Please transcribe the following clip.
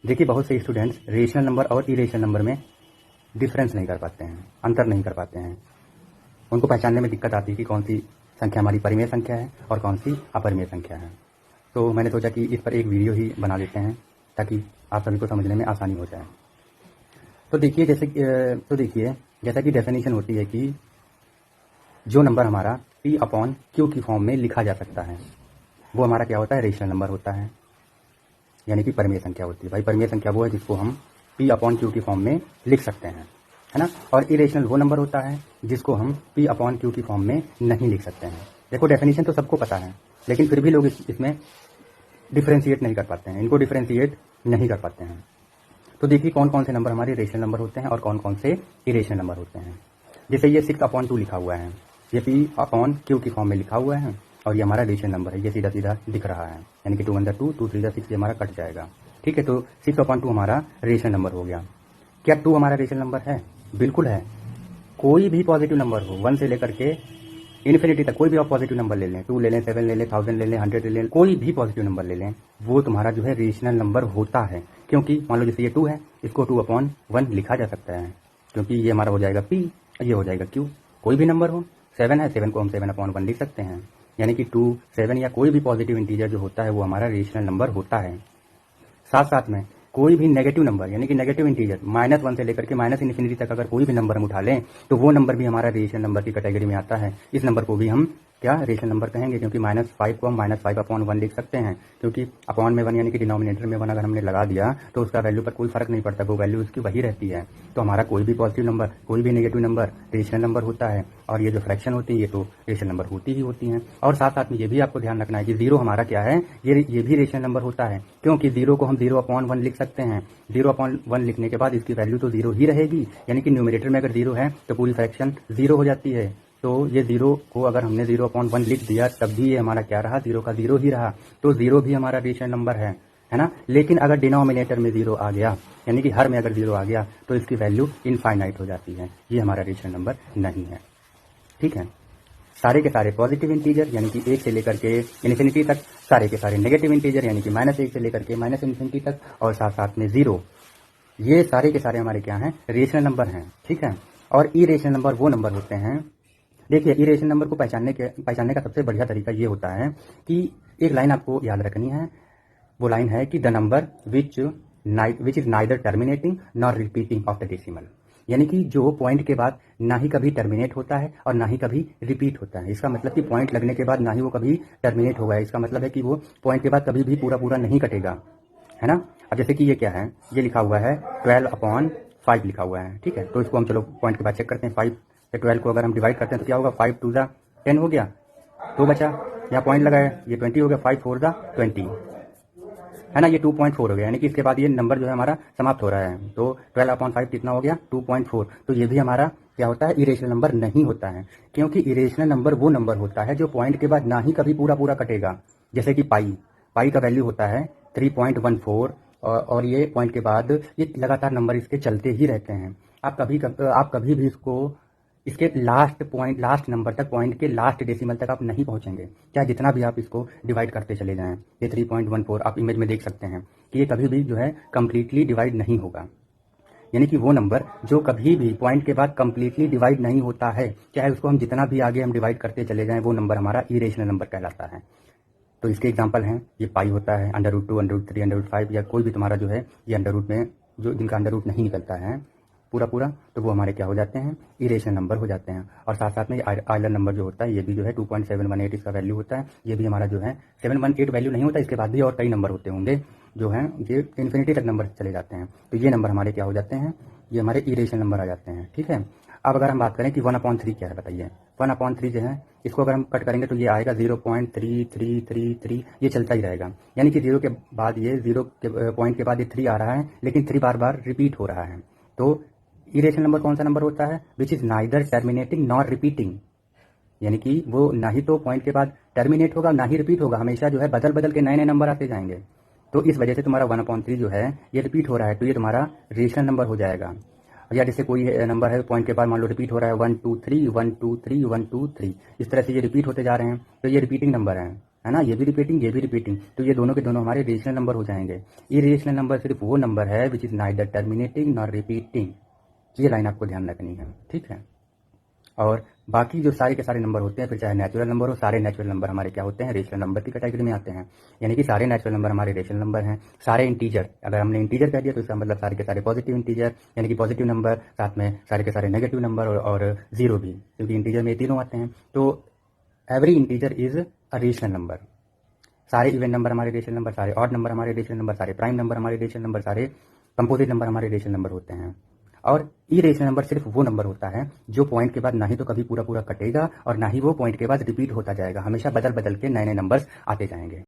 देखिए, बहुत से स्टूडेंट्स रेशनल नंबर और इरेशनल नंबर में डिफरेंस नहीं कर पाते हैं, अंतर नहीं कर पाते हैं। उनको पहचानने में दिक्कत आती है कि कौन सी संख्या हमारी परिमेय संख्या है और कौन सी अपरिमेय संख्या है। तो मैंने सोचा कि इस पर एक वीडियो ही बना लेते हैं ताकि आप सभी को समझने में आसानी हो जाए। तो देखिए जैसा कि डेफिनेशन होती है कि जो नंबर हमारा P अपॉन Q की फॉर्म में लिखा जा सकता है वो हमारा क्या होता है, रेशनल नंबर होता है, यानी कि परिमेय संख्या होती है। भाई परिमेय संख्या वो है जिसको हम P अपॉन Q की फॉर्म में लिख सकते हैं, है ना। और इरेशनल वो नंबर होता है जिसको हम P अपॉन Q की फॉर्म में नहीं लिख सकते हैं। देखो, डेफिनेशन तो सबको पता है, लेकिन फिर भी लोग इसमें डिफ्रेंशिएट नहीं कर पाते हैं, इनको डिफ्रेंशिएट नहीं कर पाते हैं। तो देखिए कौन कौन से नंबर हमारे रेशनल नंबर होते हैं और कौन कौन से इरेशनल नंबर होते हैं। जैसे ये 6 अपॉन 2 लिखा हुआ है, ये P अपॉन Q की फॉर्म में लिखा हुआ है और ये हमारा रेशनल नंबर है, ये सीधा सीधा दिख रहा है, यानी कि 2 1 2 2 3 6 ये हमारा कट जाएगा। ठीक है, तो 6 अपॉन 2 हमारा रेशनल नंबर हो गया। क्या 2 हमारा रेशनल नंबर है? बिल्कुल है। कोई भी पॉजिटिव नंबर हो 1 से लेकर के इन्फिनिटी तक, कोई भी आप पॉजिटिव नंबर ले लें, 2 ले लें, 7 ले लें, 1000 ले लें, 100 ले लें, कोई भी पॉजिटिव नंबर ले लें, वो तुम्हारा जो है रेशनल नंबर होता है। क्योंकि मान लो जैसे ये 2 है, इसको 2 अपॉन 1 लिखा जा सकता है, क्योंकि ये हमारा हो जाएगा P, ये हो जाएगा Q। कोई भी नंबर हो, 7 है, 7 को हम 7 अपॉन 1 लिख सकते हैं, यानी कि 2 7 या कोई भी पॉजिटिव इंटीजर जो होता है वो हमारा रेशनल नंबर होता है। साथ साथ में कोई भी नेगेटिव नंबर, यानी कि नेगेटिव इंटीजर -1 से लेकर के -इन्फिनिटी तक अगर कोई भी नंबर हम उठा लें तो वो नंबर भी हमारा रेशनल नंबर की कैटेगरी में आता है। इस नंबर को भी हम क्या रेशनल नंबर कहेंगे, क्योंकि -5 को हम -5 अपॉन 1 लिख सकते हैं, क्योंकि अपॉन में 1 यानी कि डिनोमिनेटर में 1 अगर हमने लगा दिया तो उसका वैल्यू पर कोई फर्क नहीं पड़ता, वो वैल्यू उसकी वही रहती है। तो हमारा कोई भी पॉजिटिव नंबर, कोई भी नेगेटिव नंबर रेशनल नंबर होता है, और ये जो फ्रैक्शन होती है ये तो रेशनल नंबर होती ही होती हैं। और साथ साथ में ये भी आपको ध्यान रखना है कि 0 हमारा क्या है, ये भी रेशनल नंबर होता है, क्योंकि 0 को हम 0 अपॉन 1 लिख सकते हैं। 0 अपॉन 1 लिखने के बाद इसकी वैल्यू तो 0 ही रहेगी, यानी कि न्यूमरेटर में अगर 0 है तो पूरी फ्रैक्शन 0 हो जाती है। तो ये 0 को अगर हमने 0 अपॉन 1 लिख दिया तब भी ये हमारा क्या रहा, 0 का 0 ही रहा। तो 0 भी हमारा रेशनल नंबर है ना। लेकिन अगर डिनोमिनेटर में 0 आ गया, यानी कि हर में अगर 0 आ गया तो इसकी वैल्यू इनफाइनाइट हो जाती है, ये हमारा रेशनल नंबर नहीं है। ठीक है, सारे के सारे पॉजिटिव इंटीजर यानी कि 1 से लेकर के इन्फिनिटी तक, सारे के सारे नेगेटिव इंटीजर यानी कि -1 से लेकर के -इन्फिनिटी तक, और साथ साथ में 0, ये सारे के सारे हमारे क्या हैं, रेशनल नंबर हैं। ठीक है, और इरेशनल नंबर वो नंबर होते हैं, देखिए इरेशनल नंबर को पहचानने का सबसे बढ़िया तरीका ये होता है कि एक लाइन आपको याद रखनी है। वो लाइन है कि the number which is neither terminating nor repeating of the decimal, यानी कि जो पॉइंट के बाद ना ही कभी टर्मिनेट होता है और ना ही कभी रिपीट होता है। इसका मतलब कि पॉइंट लगने के बाद ना ही वो कभी टर्मिनेट होगा, इसका मतलब है कि वो पॉइंट के बाद कभी भी पूरा पूरा नहीं कटेगा, है ना। अब जैसे कि ये क्या है, ये लिखा हुआ है 12 अपॉन 5 लिखा हुआ है। ठीक है, तो इसको हम चलो पॉइंट के बाद चेक करते हैं। 5 से 12 को अगर हम डिवाइड करते हैं तो क्या होगा, 5 2 10 हो गया, 2 बचा, यहाँ पॉइंट लगाया, ये 20 हो गया, 5 4 20, है ना, ये 2.4 हो गया, यानी कि इसके बाद ये नंबर जो है हमारा समाप्त हो रहा है। तो 12 अपॉन 5 कितना हो गया, 2.4। तो ये भी हमारा क्या होता है, इरेशनल नंबर नहीं होता है, क्योंकि इरेशनल नंबर वो नंबर होता है जो पॉइंट के बाद ना ही कभी पूरा पूरा कटेगा। जैसे कि पाई का वैल्यू होता है 3.14, और ये पॉइंट के बाद ये लगातार नंबर इसके चलते ही रहते हैं। आप कभी भी इसके लास्ट नंबर तक, पॉइंट के लास्ट डेसिमल तक आप नहीं पहुंचेंगे, चाहे जितना भी आप इसको डिवाइड करते चले जाएं। ये 3.14 आप इमेज में देख सकते हैं कि ये कभी भी जो है कंप्लीटली डिवाइड नहीं होगा, यानी कि वो नंबर जो कभी भी पॉइंट के बाद कंप्लीटली डिवाइड नहीं होता है, चाहे उसको हम जितना भी आगे हम डिवाइड करते चले जाएं, वो नंबर हमारा इरेशनल नंबर कहलाता है। तो इसके एग्जाम्पल हैं, ये पाई होता है, √2 √3 √5, या कोई भी तुम्हारा जो है ये अंडर रूट में जो जिनका अंडर रूट नहीं निकलता है पूरा, तो वो हमारे क्या हो जाते हैं, इरेशनल नंबर हो जाते हैं। और साथ साथ में आइलर नंबर जो होता है ये भी जो है 2.718 इसका वैल्यू होता है, ये भी हमारा जो है 718 वैल्यू नहीं होता, इसके बाद भी और कई नंबर होते होंगे जो हैं ये इन्फिनिटी तक नंबर चले जाते हैं। तो ये नंबर हमारे क्या हो जाते हैं, ये हमारे इरेशनल नंबर आ जाते हैं। ठीक है, अब अगर हम बात करें कि 1/3 क्या है, बताइए। 1/3 जो है इसको अगर हम कट करेंगे तो ये आएगा 0.3333, ये चलता ही रहेगा, यानी कि 0 के बाद ये 0 के पॉइंट के बाद ये 3 आ रहा है, लेकिन 3 बार बार रिपीट हो रहा है। तो इरेशनल नंबर कौन सा नंबर होता है, which is neither terminating nor repeating, यानी कि वो ना ही तो पॉइंट के बाद टर्मिनेट होगा ना ही रिपीट होगा, हमेशा जो है बदल बदल के नए नए नंबर आते जाएंगे। तो इस वजह से तुम्हारा 1/3 जो है ये रिपीट हो रहा है, तो ये तुम्हारा रेशनल नंबर हो जाएगा। या जैसे कोई नंबर है पॉइंट के बाद मान लो रिपीट हो रहा है 1 2 3 1 2 3 1 2 3, इस तरह से ये रिपीट होते जा रहे हैं, तो ये रिपीटिंग नंबर है। है ना, ये भी रिपीटिंग, ये भी रिपीटिंग, तो ये दोनों के दोनों हमारे रेशनल नंबर हो जाएंगे। इरेशनल नंबर सिर्फ वो नंबर है which is neither terminating nor repeating. ये लाइन आपको ध्यान रखनी है, ठीक है। और बाकी जो सारे के सारे नंबर होते हैं, फिर चाहे नेचुरल नंबर हो, सारे नेचुरल नंबर हमारे क्या होते हैं, रेशनल नंबर की कैटेगरी में आते हैं। यानी कि सारे नेचुरल नंबर हमारे रेशनल नंबर हैं। सारे इंटीजर, अगर हमने इंटीजर कह दिया तो इसका मतलब सारे के सारे पॉजिटिव इंटीजर, यानी कि पॉजिटिव नंबर, साथ में सारे के सारे नेगेटिव नंबर और जीरो भी, क्योंकि इंटीजर में तीनों आते हैं। तो every integer is a rational number. सारे इवन नंबर हमारे रेशनल नंबर, सारे ऑड नंबर हमारे रेशनल नंबर, सारे प्राइम नंबर हमारे रेशनल नंबर, सारे कंपोजिट नंबर हमारे रेशनल नंबर होते हैं। और इरेशनल नंबर सिर्फ वो नंबर होता है जो पॉइंट के बाद ना ही तो कभी पूरा पूरा कटेगा और ना ही वो पॉइंट के बाद रिपीट होता जाएगा, हमेशा बदल बदल के नए नए नंबर्स आते जाएंगे।